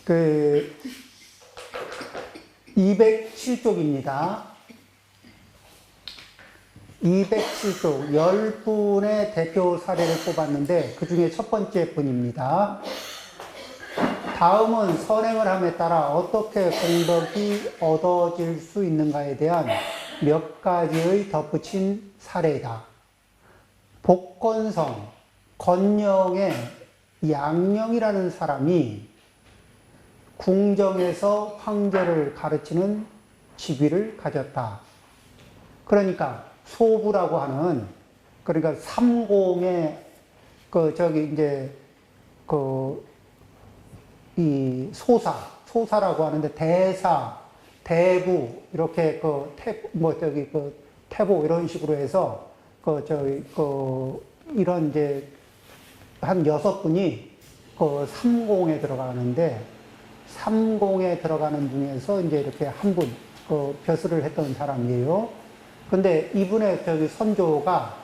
그 207쪽입니다. 207쪽 10분의 대표 사례를 뽑았는데 그 중에 첫 번째 분입니다. 다음은 선행을 함에 따라 어떻게 공덕이 얻어질 수 있는가에 대한 몇 가지의 덧붙인 사례다. 복건성, 건영의 양령이라는 사람이 궁정에서 황제를 가르치는 직위를 가졌다. 그러니까 소부라고 하는, 그러니까 삼공의 이 소사라고 하는데 대사, 대부 이렇게 태보 이런 식으로 해서 이런 이제 한 6분이 삼공에 들어가는데, 삼공에 들어가는 중에서 이제 이렇게 한 분, 벼슬을 했던 사람이에요. 근데 이분의 선조가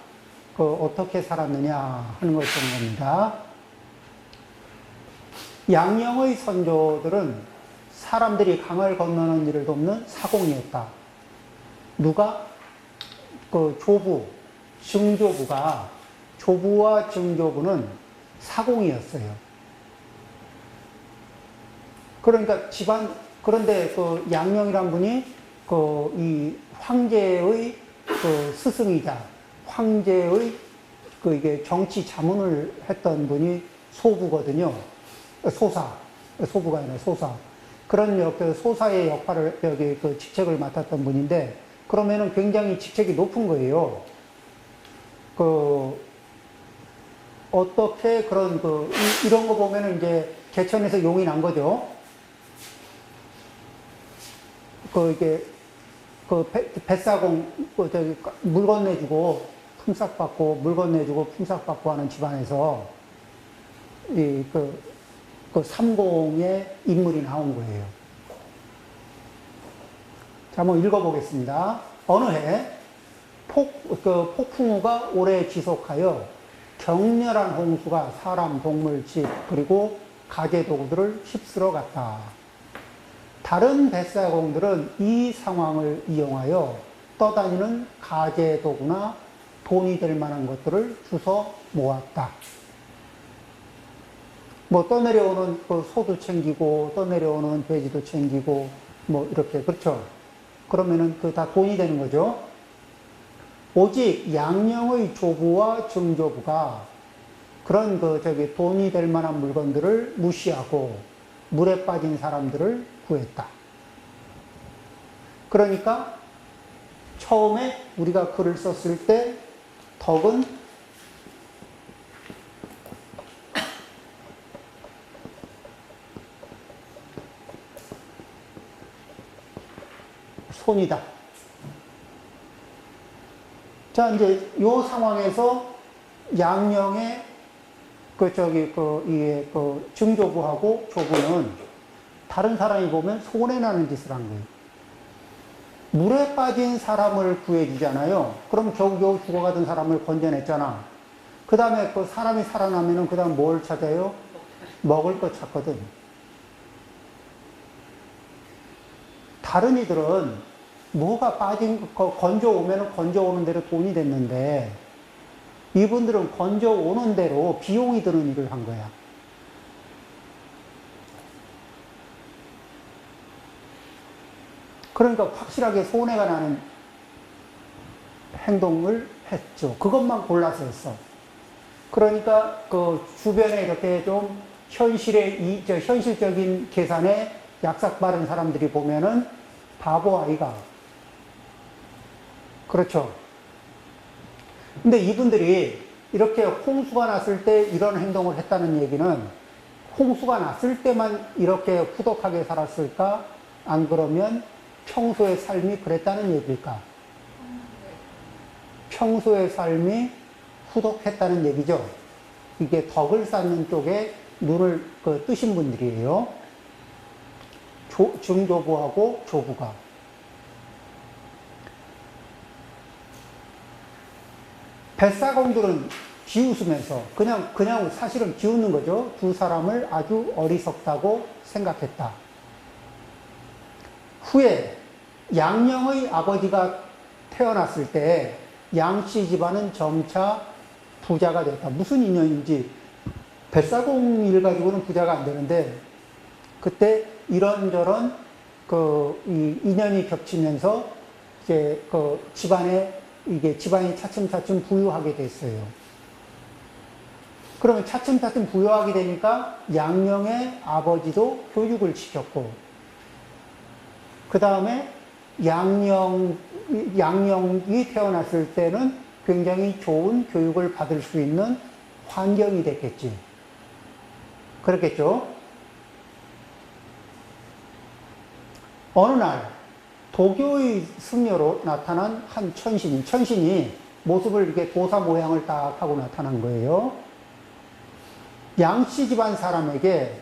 어떻게 살았느냐 하는 걸 보는 겁니다. 양령의 선조들은 사람들이 강을 건너는 일을 돕는 사공이었다. 누가? 조부, 증조부가, 조부와 증조부는 사공이었어요. 그러니까 그런데 양령이란 분이 이 황제의 스승이자 황제의 이게 정치 자문을 했던 분이 소부거든요. 소부가 아니라 소사. 그런 소사의 역할을, 직책을 맡았던 분인데, 그러면은 굉장히 직책이 높은 거예요. 어떻게 이런 거 보면은 이제 개천에서 용이 난 거죠. 뱃사공, 물 건네주고 품삯 받고, 물 건네주고 품삯 받고 하는 집안에서, 삼공의 인물이 나온 거예요. 자, 한번 읽어보겠습니다. 어느 해, 폭풍우가 오래 지속하여 격렬한 홍수가 사람, 동물, 집, 그리고 가재도구들을 휩쓸어 갔다. 다른 뱃사공들은 이 상황을 이용하여 떠다니는 가재도구나 돈이 될 만한 것들을 주워 모았다. 떠내려오는 소도 챙기고, 떠내려오는 돼지도 챙기고, 이렇게, 그렇죠? 그러면은 다 돈이 되는 거죠. 오직 양령의 조부와 증조부가 그런 돈이 될 만한 물건들을 무시하고 물에 빠진 사람들을 구했다. 그러니까 처음에 우리가 글을 썼을 때 덕은 손이다. 자, 이제 요 상황에서 양령의 증조부하고 조부는 다른 사람이 보면 손해나는 짓을 한 거예요. 물에 빠진 사람을 구해주잖아요. 그럼 겨우겨우 죽어가던 사람을 건져냈잖아. 그 다음에 사람이 살아나면은 그 다음 뭘 찾아요? 먹을 거 찾거든. 다른 이들은 뭐가 빠진 거 건져오면은 건져오는 대로 돈이 됐는데, 이분들은 건져오는 대로 비용이 드는 일을 한 거야. 그러니까 확실하게 손해가 나는 행동을 했죠. 그것만 골라서 했어. 그러니까 주변에 이렇게 좀 현실적인 계산에 약삭 빠른 사람들이 보면은 바보 아이가. 그렇죠. 근데 이분들이 이렇게 홍수가 났을 때 이런 행동을 했다는 얘기는 홍수가 났을 때만 이렇게 후덕하게 살았을까? 안 그러면 평소의 삶이 그랬다는 얘기일까? 평소의 삶이 후덕했다는 얘기죠. 이게 덕을 쌓는 쪽에 눈을 뜨신 분들이에요. 증조부하고 조부가. 뱃사공들은 비웃으면서 그냥 사실은 비웃는 거죠. 두 사람을 아주 어리석다고 생각했다. 후에 양령의 아버지가 태어났을 때 양씨 집안은 점차 부자가 됐다. 무슨 인연인지 뱃사공 일 가지고는 부자가 안 되는데 그때 이런저런 이 인연이 겹치면서 이제 집안이 차츰차츰 부유하게 됐어요. 그러면 차츰차츰 부유하게 되니까 양령의 아버지도 교육을 시켰고, 그 다음에 양령이 태어났을 때는 굉장히 좋은 교육을 받을 수 있는 환경이 됐겠지. 그렇겠죠? 어느 날 도교의 승려로 나타난 한 천신이 모습을 이렇게 도사 모양을 딱 하고 나타난 거예요. 양씨 집안 사람에게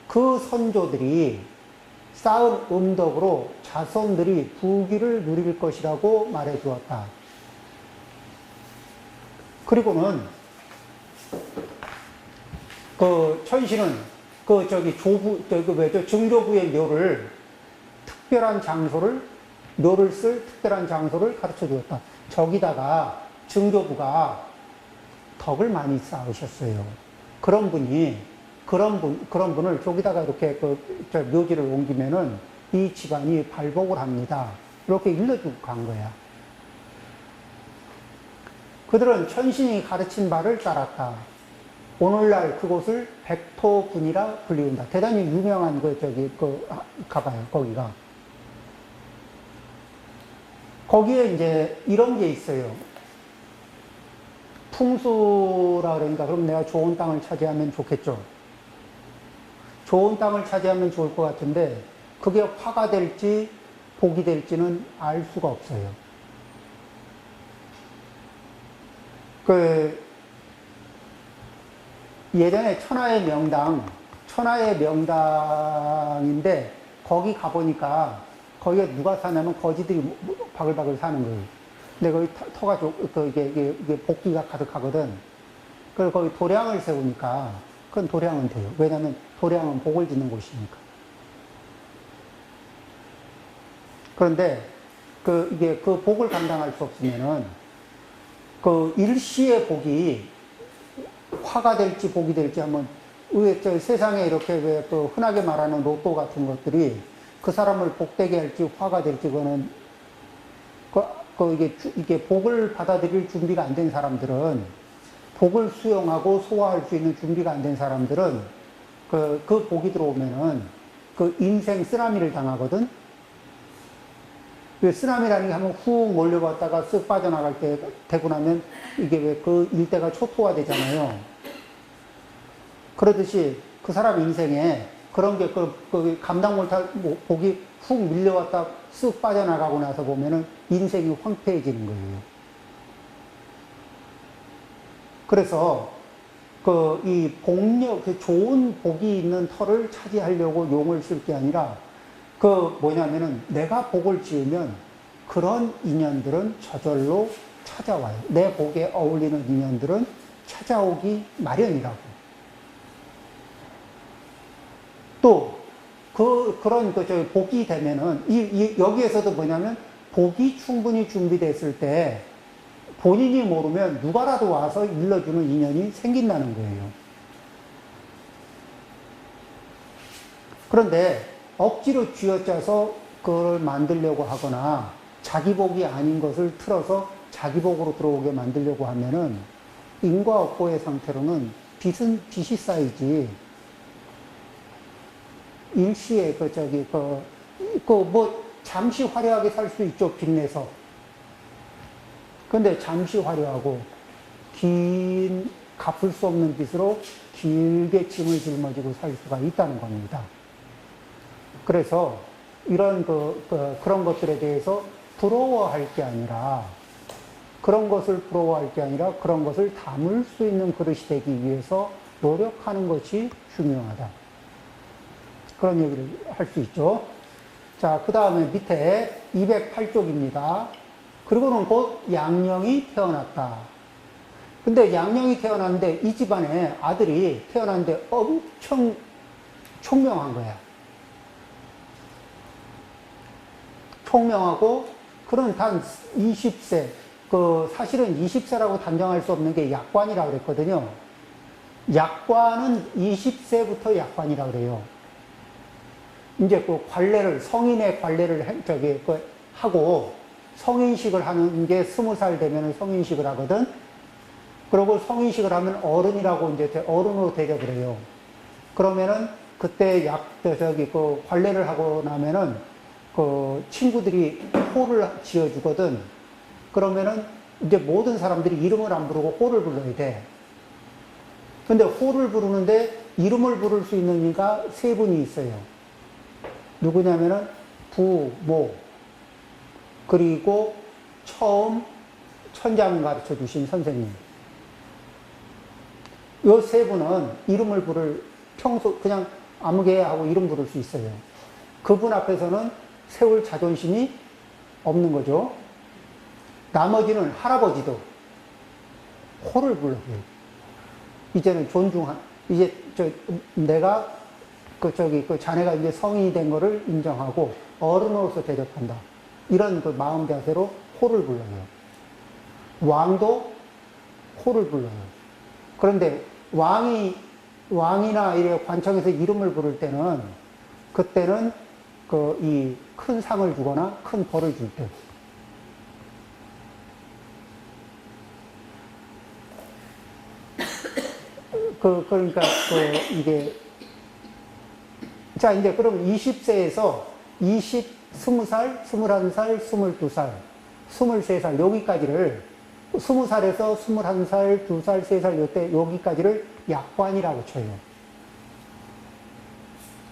그 선조들이 쌓은 음덕으로 자손들이 부귀를 누릴 것이라고 말해 주었다. 그리고는 그 천신은 증조부의 묘를 쓸 특별한 장소를 가르쳐 주었다. 저기다가 증조부가 덕을 많이 쌓으셨어요. 그런 분을 저기다가 이렇게 묘지를 옮기면은 이 집안이 발복을 합니다. 이렇게 일러주고 간 거야. 그들은 천신이 가르친 바를 따랐다. 오늘날 그곳을 백토군이라 불리운다. 대단히 유명한 가봐요, 거기가. 거기에 이제 이런 게 있어요. 풍수라 그러니까 그럼 내가 좋은 땅을 차지하면 좋겠죠. 좋은 땅을 차지하면 좋을 것 같은데 그게 화가 될지 복이 될지는 알 수가 없어요. 예전에 천하의 명당인데 거기 가보니까 거기에 누가 사냐면 거지들이 바글바글 사는 거예요. 근데 거기 터가 이게 복기가 가득하거든. 그래서 거기 도량을 세우니까 그건 도량은 돼요. 왜냐하면 도량은 복을 짓는 곳이니까. 그런데 그 복을 감당할 수 없으면은 일시의 복이 화가 될지 복이 될지 한번 세상에 이렇게 흔하게 말하는 로또 같은 것들이 그 사람을 복되게 할지 화가 될지 그거는 이게 복을 받아들일 준비가 안 된 사람들은 복을 수용하고 소화할 수 있는 준비가 안 된 사람들은 그 복이 들어오면은 인생 쓰나미를 당하거든. 쓰나미라는 게 한번 훅 몰려봤다가 쓱 빠져나갈 때 되고 나면 이게 일대가 초토화 되잖아요. 그러듯이 그 사람 인생에 그런 게 감당 못할 복이 훅 밀려왔다 쓱 빠져나가고 나서 보면은 인생이 황폐해지는 거예요. 그래서 이 좋은 복이 있는 터를 차지하려고 용을 쓸 게 아니라 뭐냐면은 내가 복을 지으면 그런 인연들은 저절로 찾아와요. 내 복에 어울리는 인연들은 찾아오기 마련이라고. 또 그런 복이 되면은 여기에서도 뭐냐면 복이 충분히 준비됐을 때 본인이 모르면 누가라도 와서 일러주는 인연이 생긴다는 거예요. 그런데 억지로 쥐어짜서 그걸 만들려고 하거나 자기 복이 아닌 것을 틀어서 자기 복으로 들어오게 만들려고 하면은 인과 업보의 상태로는 빚이 쌓이지. 일시에 잠시 화려하게 살 수 있죠, 빚내서. 근데 잠시 화려하고 갚을 수 없는 빚으로 길게 짐을 짊어지고 살 수가 있다는 겁니다. 그래서 이런 그런 것들에 대해서 부러워할 게 아니라 그런 것을 담을 수 있는 그릇이 되기 위해서 노력하는 것이 중요하다. 그런 얘기를 할 수 있죠. 자, 그 다음에 밑에 208쪽입니다. 그리고는 곧 양령이 태어났다. 근데 양령이 태어났는데 이 집안에 아들이 태어났는데 엄청 총명한 거야. 총명하고, 그런 단 20세, 사실은 20세라고 단정할 수 없는 게 약관이라고 그랬거든요. 약관은 20세부터 약관이라고 그래요. 이제 성인의 관례를 하고, 성인식을 하는 게 20살 되면 성인식을 하거든. 그리고 성인식을 하면 어른이라고 이제 어른으로 대접을 해요. 그러면은 그때 관례를 하고 나면은 친구들이 호를 지어주거든. 그러면은 이제 모든 사람들이 이름을 안 부르고 호를 불러야 돼. 근데 호를 부르는데 이름을 부를 수 있는 이가 세 분이 있어요. 누구냐면은 부, 모, 그리고 처음 천장 가르쳐 주신 선생님. 요 세 분은 이름을 그냥 아무개 하고 이름 부를 수 있어요. 그분 앞에서는 세울 자존심이 없는 거죠. 나머지는 할아버지도 호를 불러요. 이제는 이제 내가 자네가 이제 성인이 된 거를 인정하고 어른으로서 대접한다. 이런 마음 자세로 호를 불러요. 왕도 호를 불러요. 그런데 왕이나 이래 관청에서 이름을 부를 때는, 그때는 이 큰 상을 주거나 큰 벌을 줄 때. 그러니까 이게, 자, 이제 그럼 20세에서 20살, 21살, 22살, 23살, 여기까지를 20살에서 21살, 2살, 3살, 요때, 여기까지를 약관이라고 쳐요.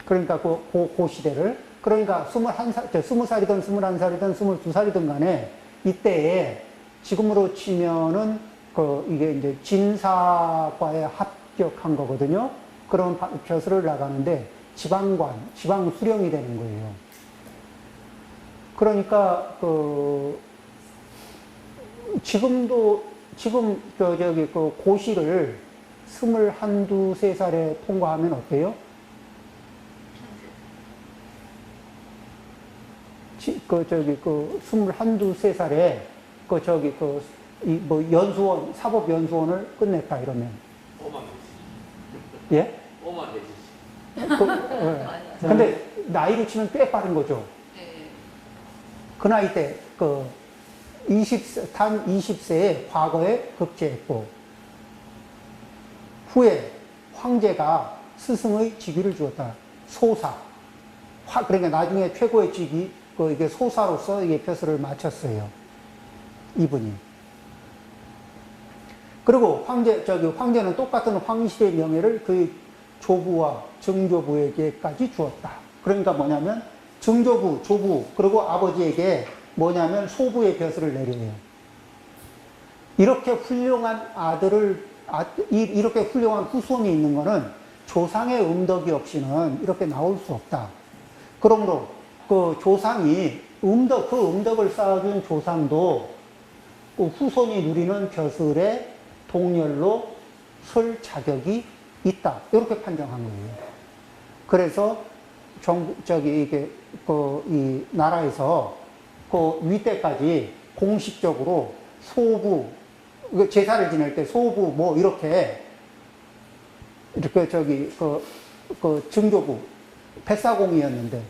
그러니까 그 시대를. 그러니까 20살이든 21살이든 22살이든 간에 이때에 지금으로 치면은 이게 이제 진사과에 합격한 거거든요. 그런 벼슬을 나가는데 지방관, 지방 수령이 되는 거예요. 그러니까 지금 고시를 21, 2살에 통과하면 어때요? 21, 2살에 연수원, 사법연수원을 끝냈다 이러면. 오만 되지. 예? 오만 되지. 근데 나이로 치면 꽤 빠른 거죠. 그 나이 때 단 20세에 과거에 급제했고, 후에 황제가 스승의 직위를 주었다. 소사. 그러니까 나중에 최고의 직위, 이게 소사로서 이게 벼슬을 마쳤어요. 이분이. 그리고 황제는 똑같은 황실의 명예를 그 조부와 증조부에게까지 주었다. 그러니까 뭐냐면, 증조부, 조부, 그리고 아버지에게 뭐냐면 소부의 벼슬을 내려요. 이렇게 훌륭한 이렇게 훌륭한 후손이 있는 거는 조상의 음덕이 없이는 이렇게 나올 수 없다. 그러므로 조상이 그 음덕을 쌓아준 조상도 후손이 누리는 벼슬의 동렬로 설 자격이 있다. 이렇게 판정한 거예요. 그래서 이 나라에서 윗대까지 공식적으로 소부, 제사를 지낼 때 소부, 이렇게 증조부, 뱃사공이었는데,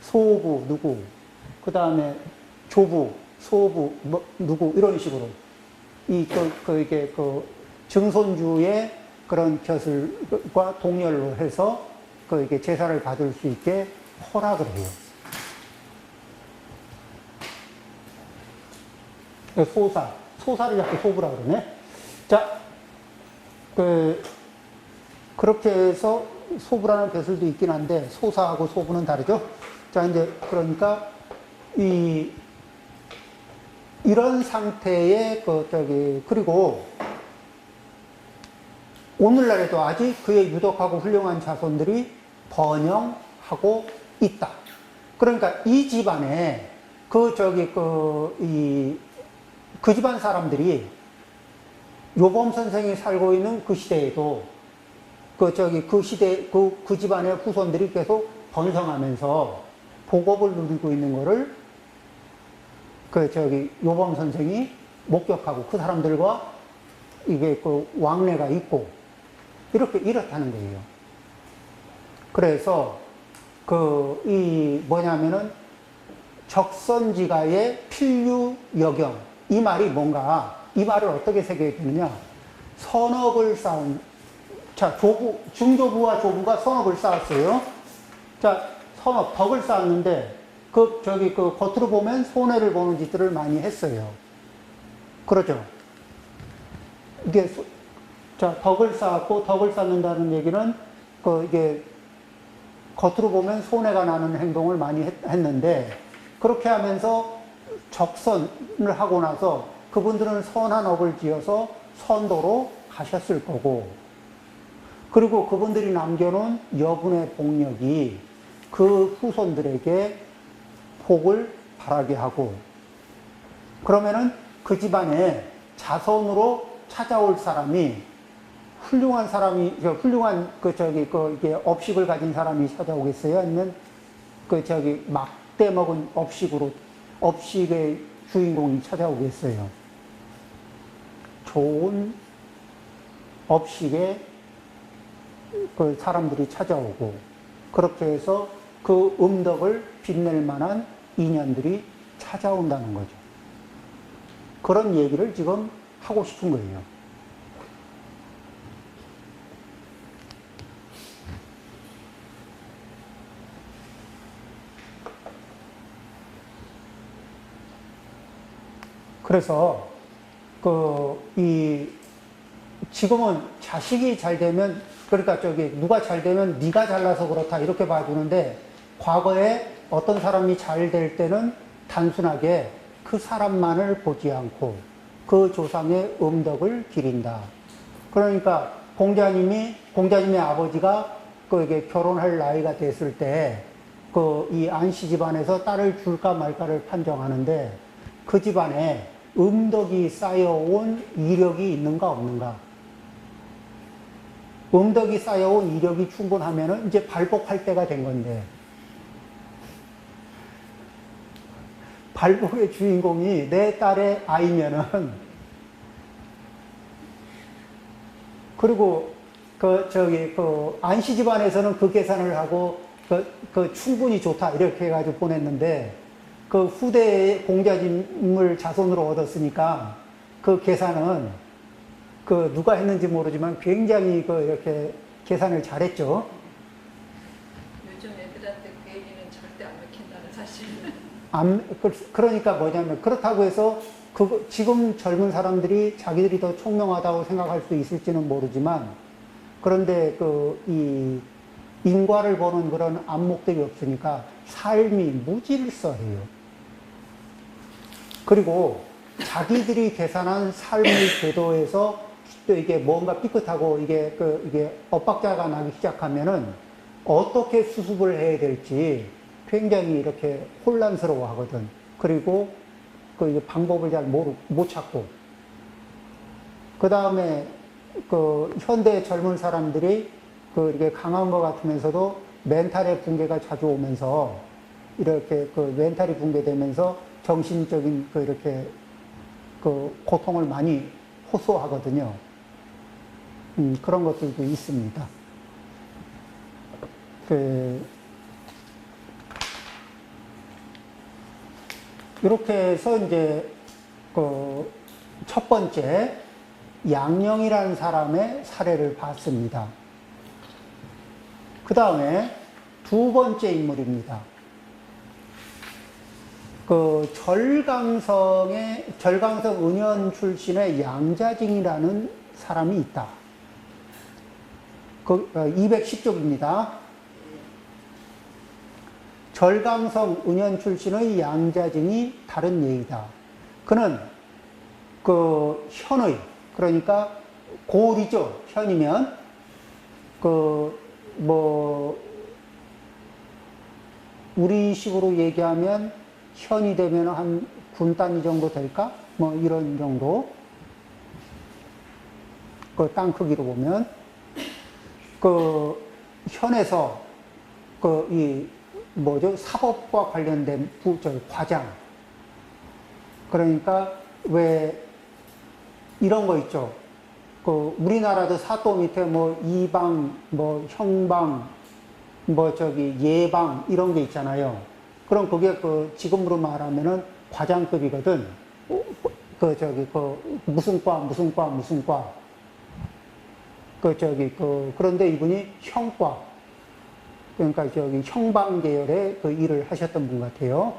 소부, 누구, 그 다음에 조부, 소부, 누구, 이런 식으로. 이게 증손주의 그런 벼슬과 동렬로 해서 이게 제사를 받을 수 있게 허락을 해요. 소사를 자꾸 소부라 그러네. 자, 그렇게 해서 소부라는 벼슬도 있긴 한데, 소사하고 소부는 다르죠? 자, 이제, 그러니까, 이런 상태의, 그리고, 오늘날에도 아직 그의 유덕하고 훌륭한 자손들이 번영하고 있다. 그러니까 이 집안에, 그 집안 사람들이 요범 선생이 살고 있는 그 시대에도 그 시대 그 집안의 후손들이 계속 번성하면서 복업을 누리고 있는 거를 요범 선생이 목격하고 그 사람들과 이게 그 왕래가 있고 이렇다는 거예요. 그래서 뭐냐면은 적선지가의 필류여경, 이 말이 뭔가, 이 말을 어떻게 새겨야 되느냐. 선업을 쌓은, 자, 중조부와 조부가 선업을 쌓았어요. 자, 덕을 쌓았는데, 겉으로 보면 손해를 보는 짓들을 많이 했어요. 그러죠. 덕을 쌓았고, 덕을 쌓는다는 얘기는, 이게, 겉으로 보면 손해가 나는 행동을 많이 했는데, 그렇게 하면서 적선을 하고 나서 그분들은 선한 업을 지어서 선도로 가셨을 거고, 그리고 그분들이 남겨놓은 여분의 복력이 그 후손들에게 복을 바라게 하고, 그러면은 그 집안에 자손으로 찾아올 사람이 훌륭한 사람이, 이게 업식을 가진 사람이 찾아오겠어요? 아니면 막대 먹은 업식의 주인공이 찾아오겠어요? 좋은 업식의 사람들이 찾아오고, 그렇게 해서 그 음덕을 빛낼 만한 인연들이 찾아온다는 거죠. 그런 얘기를 지금 하고 싶은 거예요. 그래서 지금은 자식이 잘 되면, 그러니까 누가 잘 되면 네가 잘나서 그렇다 이렇게 봐주는데, 과거에 어떤 사람이 잘 될 때는 단순하게 그 사람만을 보지 않고 그 조상의 음덕을 기린다. 그러니까 공자님의 아버지가 이게 결혼할 나이가 됐을 때 이 안씨 집안에서 딸을 줄까 말까를 판정하는데, 그 집안에 음덕이 쌓여온 이력이 있는가 없는가. 음덕이 쌓여온 이력이 충분하면은 이제 발복할 때가 된 건데, 발복의 주인공이 내 딸의 아이면은, 그리고 안씨 집안에서는 그 계산을 하고 충분히 좋다 이렇게 해가지고 보냈는데, 그 후대에 공자님을 자손으로 얻었으니까 그 계산은 누가 했는지 모르지만 굉장히 이렇게 계산을 잘했죠. 요즘 애들한테 그 얘기는 절대 안 먹힌다는 사실. 그러니까 뭐냐면, 그렇다고 해서 지금 젊은 사람들이 자기들이 더 총명하다고 생각할 수 있을지는 모르지만, 그런데 이 인과를 보는 그런 안목들이 없으니까 삶이 무질서해요. 그리고 자기들이 계산한 삶의 궤도에서 또 이게 뭔가 삐끗하고 이게 엇박자가 나기 시작하면은 어떻게 수습을 해야 될지 굉장히 이렇게 혼란스러워 하거든. 그리고 방법을 잘 못 찾고. 그 다음에 현대 젊은 사람들이 이렇게 강한 것 같으면서도 멘탈의 붕괴가 자주 오면서 이렇게 멘탈이 붕괴되면서 정신적인 이렇게 고통을 많이 호소하거든요. 그런 것들도 있습니다. 이렇게 해서 이제 첫 번째 양령이라는 사람의 사례를 봤습니다. 그 다음에 두 번째 인물입니다. 절강성 은연 출신의 양자징이라는 사람이 있다. 210쪽입니다. 절강성 은연 출신의 양자징이 다른 예이다. 그는 현의, 그러니까 고을이죠. 현이면 우리식으로 얘기하면 현이 되면 한 군 단위 정도 될까? 이런 정도. 그 땅 크기로 보면, 그 현에서 그 이 뭐죠? 사법과 관련된 과장. 그러니까 왜 이런 거 있죠. 그 우리나라도 사또 밑에 뭐 이방, 뭐 형방, 뭐 예방 이런 게 있잖아요. 그럼 그게 그 지금으로 말하면은 과장급이거든. 무슨 과, 무슨 과, 무슨 과. 그런데 이분이 형과, 그러니까 형방 계열의 그 일을 하셨던 분 같아요.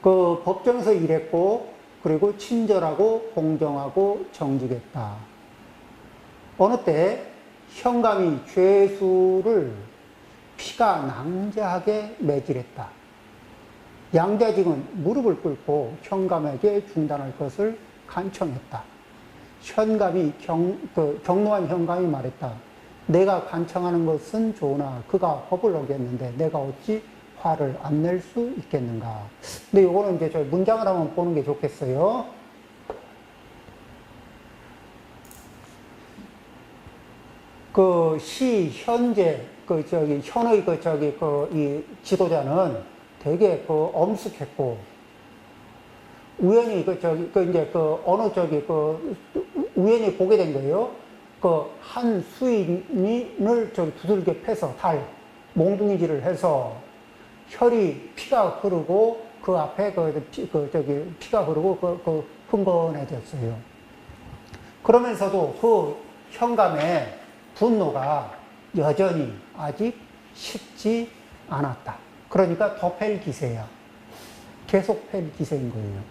그 법정에서 일했고, 그리고 친절하고 공정하고 정직했다. 어느 때 현감이 죄수를 피가 낭자하게 매질했다. 양자직은 무릎을 꿇고 현감에게 중단할 것을 간청했다. 경노한 현감이 말했다. 내가 간청하는 것은 좋으나 그가 법을 어겼는데 내가 어찌 화를 안 낼 수 있겠는가. 근데 요거는 이제 저희 문장을 한번 보는 게 좋겠어요. 현재, 현의 이 지도자는 되게 엄숙했고, 우연히 우연히 보게 된 거예요. 한 수인을 두들겨 패서 몽둥이질을 해서 혈이 피가 흐르고 그 앞에 피가 흐르고 흥건해졌어요. 그러면서도 그 현감의 분노가 여전히 아직 식지 않았다. 그러니까 더 팰 기세야. 계속 팰 기세인 거예요.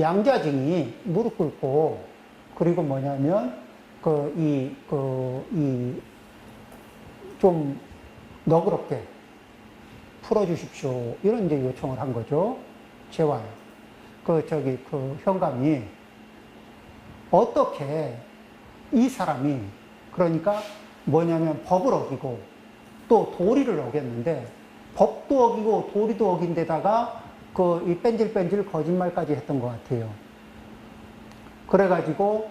양자증이 무릎 꿇고, 그리고 뭐냐면, 좀 너그럽게 풀어주십시오. 이런 이제 요청을 한 거죠. 재활. 현감이 어떻게 이 사람이, 그러니까 뭐냐면 법을 어기고 또 도리를 어겼는데, 법도 어기고 도리도 어긴 데다가 이 뺀질뺀질 거짓말까지 했던 것 같아요. 그래가지고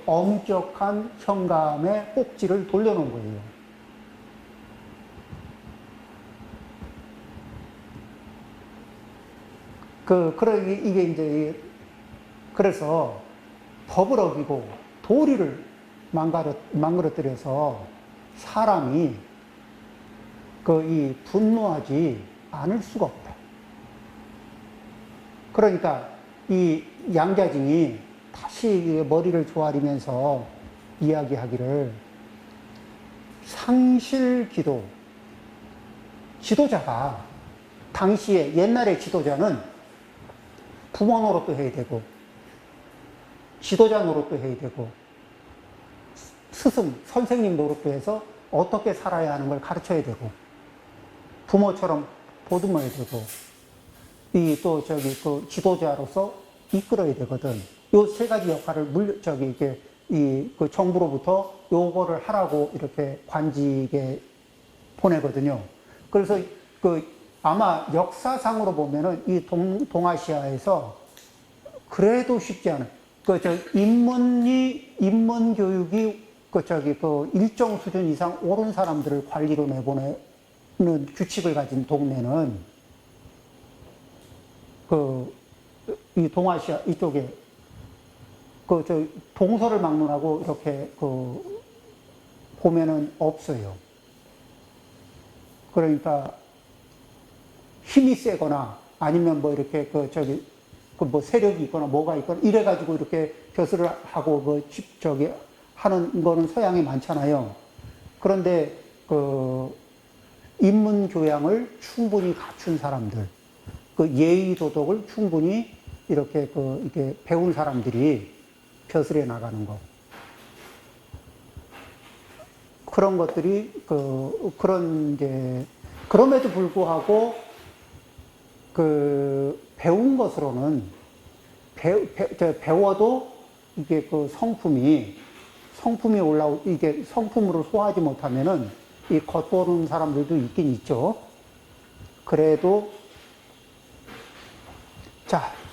엄격한 현감의 꼭지를 돌려놓은 거예요. 이게 이제, 그래서 법을 어기고 도리를 망가뜨려서 사람이 분노하지 않을 수가 없다. 그러니까 이 양자징이 다시 머리를 조아리면서 이야기하기를, 상실기도, 지도자가, 당시에 옛날의 지도자는 부모 노릇도 해야 되고, 지도자 노릇도 해야 되고, 스승, 선생님 노릇도 해서 어떻게 살아야 하는 걸 가르쳐야 되고, 부모처럼 보듬어야 되고, 지도자로서 이끌어야 되거든. 요 세 가지 역할을 정부로부터 요거를 하라고 이렇게 관직에 보내거든요. 그래서 아마 역사상으로 보면은 이 동아시아에서 그래도 쉽지 않은, 인문 교육이 일정 수준 이상 옳은 사람들을 관리로 내보내는 규칙을 가진 동네는 이 동아시아 이쪽에 동서를 막론하고 이렇게 보면은 없어요. 그러니까 힘이 세거나 아니면 뭐 이렇게 세력이 있거나 뭐가 있거나 이래가지고 이렇게 벼슬을 하고 하는 거는 서양에 많잖아요. 그런데 인문 교양을 충분히 갖춘 사람들, 예의 도덕을 충분히 이렇게 배운 사람들이 벼슬에 나가는 거. 그런 것들이 그럼에도 불구하고 배운 것으로는 배워도 이게 성품이 이게 성품으로 소화하지 못하면은 이 겉도는 사람들도 있긴 있죠. 그래도 자,